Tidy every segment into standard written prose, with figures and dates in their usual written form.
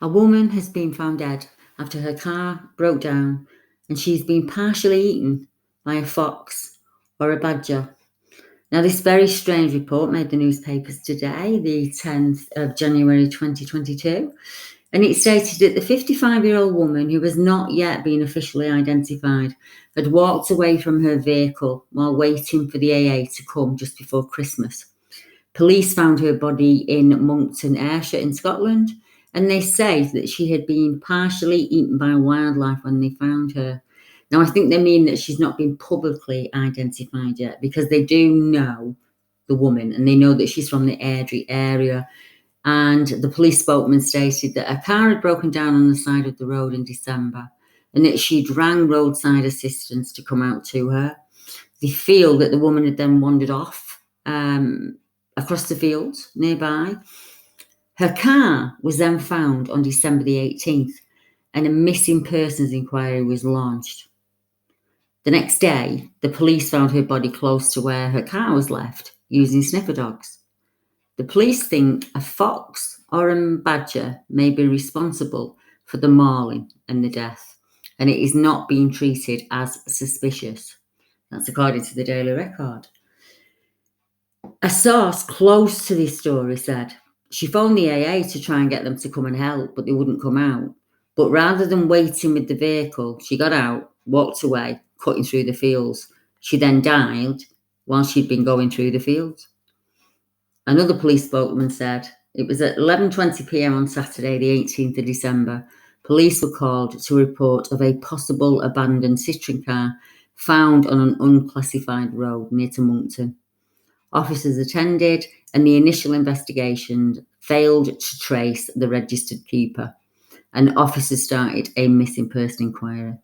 A woman has been found dead after her car broke down and she's been partially eaten by a fox or a badger. Now, this very strange report made the newspapers today, the 10th of January 2022, and it stated that the 55-year-old woman, who has not yet been officially identified, had walked away from her vehicle while waiting for the AA to come just before Christmas. Police found her body in Monkton, Ayrshire in Scotland, and they say that she had been partially eaten by wildlife when they found her. Now, I think they mean that she's not been publicly identified yet, because they do know the woman and they know that she's from the Airdrie area. And the police spokesman stated that a car had broken down on the side of the road in December and that she'd rang roadside assistance to come out to her. They feel that the woman had then wandered off across the fields nearby. Her car was then found on December the 18th and a missing persons inquiry was launched. The next day, the police found her body close to where her car was left using sniffer dogs. The police think a fox or a badger may be responsible for the mauling and the death, and it is not being treated as suspicious. That's according to the Daily Record. A source close to this story said she phoned the AA to try and get them to come and help, but they wouldn't come out. But rather than waiting with the vehicle, she got out, walked away, cutting through the fields. She then died while she'd been going through the fields. Another police spokesman said it was at 11:20 p.m. on Saturday, the 18th of December. Police were called to report of a possible abandoned Citroen car found on an unclassified road near to Monkton. Officers attended and the initial investigation failed to trace the registered keeper, and officers started a missing person inquiry.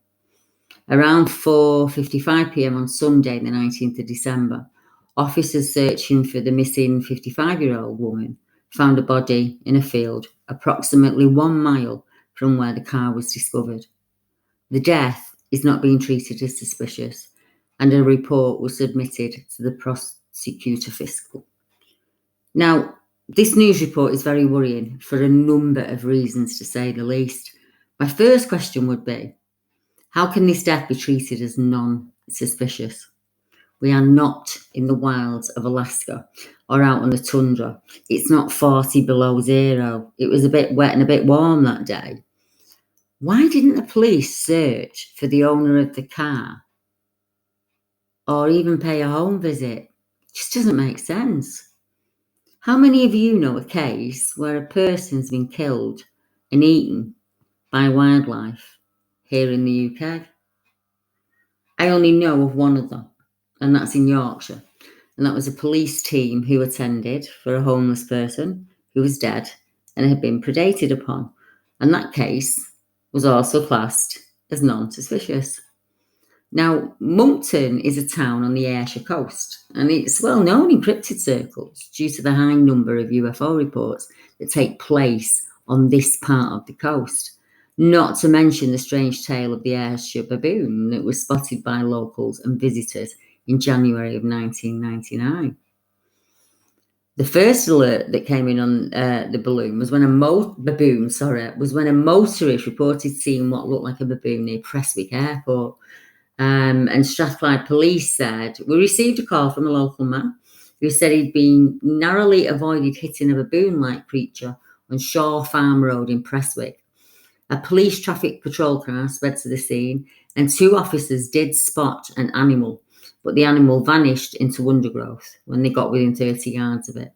Around 4:55 p.m. on Sunday, the 19th of December, officers searching for the missing 55-year-old woman found a body in a field approximately 1 mile from where the car was discovered. The death is not being treated as suspicious, and a report was submitted to the prosecutor fiscal. Now, this news report is very worrying for a number of reasons, to say the least. My first question would be, how can this death be treated as non-suspicious? We are not in the wilds of Alaska or out on the tundra. It's not 40 below zero. It was a bit wet and a bit warm that day. Why didn't the police search for the owner of the car or even pay a home visit? It just doesn't make sense. How many of you know a case where a person's been killed and eaten by wildlife here in the UK? I only know of one of them, and that's in Yorkshire. And that was a police team who attended for a homeless person who was dead and had been predated upon. And that case was also classed as non-suspicious. Now, Monkton is a town on the Ayrshire coast, and it's well known in cryptid circles due to the high number of UFO reports that take place on this part of the coast. Not to mention the strange tale of the Ayrshire baboon that was spotted by locals and visitors in January of 1999. The first alert that came in on the balloon was when a motorist reported seeing what looked like a baboon near Prestwick Airport. And Strathclyde Police said, we received a call from a local man who said he'd been narrowly avoided hitting a baboon-like creature on Shaw Farm Road in Prestwick. A police traffic patrol car sped to the scene and 2 officers did spot an animal, but the animal vanished into undergrowth when they got within 30 yards of it.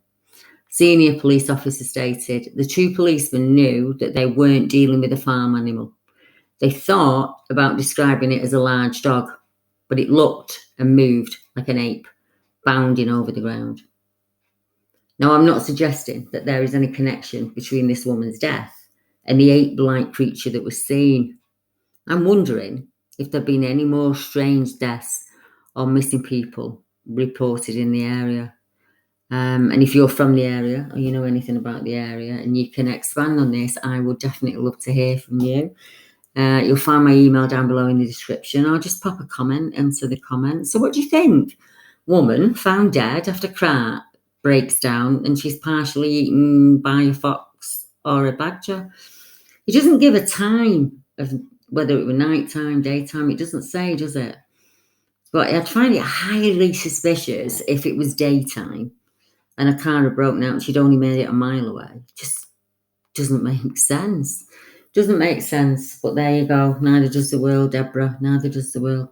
Senior police officer stated the 2 policemen knew that they weren't dealing with a farm animal. They thought about describing it as a large dog, but it looked and moved like an ape, bounding over the ground. Now, I'm not suggesting that there is any connection between this woman's death and the ape-like creature that was seen. I'm wondering if there have been any more strange deaths or missing people reported in the area. And if you're from the area or you know anything about the area and you can expand on this, I would definitely love to hear from you. You'll find my email down below in the description. I'll just pop a comment into the comments. So what do you think? Woman found dead after car breaks down and she's partially eaten by a fox or a badger. It doesn't give a time of whether it were night time, daytime. It doesn't say, does it? But I'd find it highly suspicious if it was daytime and a car had broken out and she'd only made it a mile away. Just doesn't make sense. Doesn't make sense. But there you go. Neither does the world, Deborah. Neither does the world.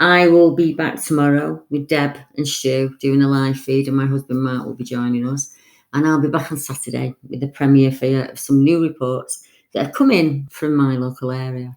I will be back tomorrow with Deb and Stu doing a live feed, and my husband Mark will be joining us. And I'll be back on Saturday with the premiere for some new reports that have come in from my local area.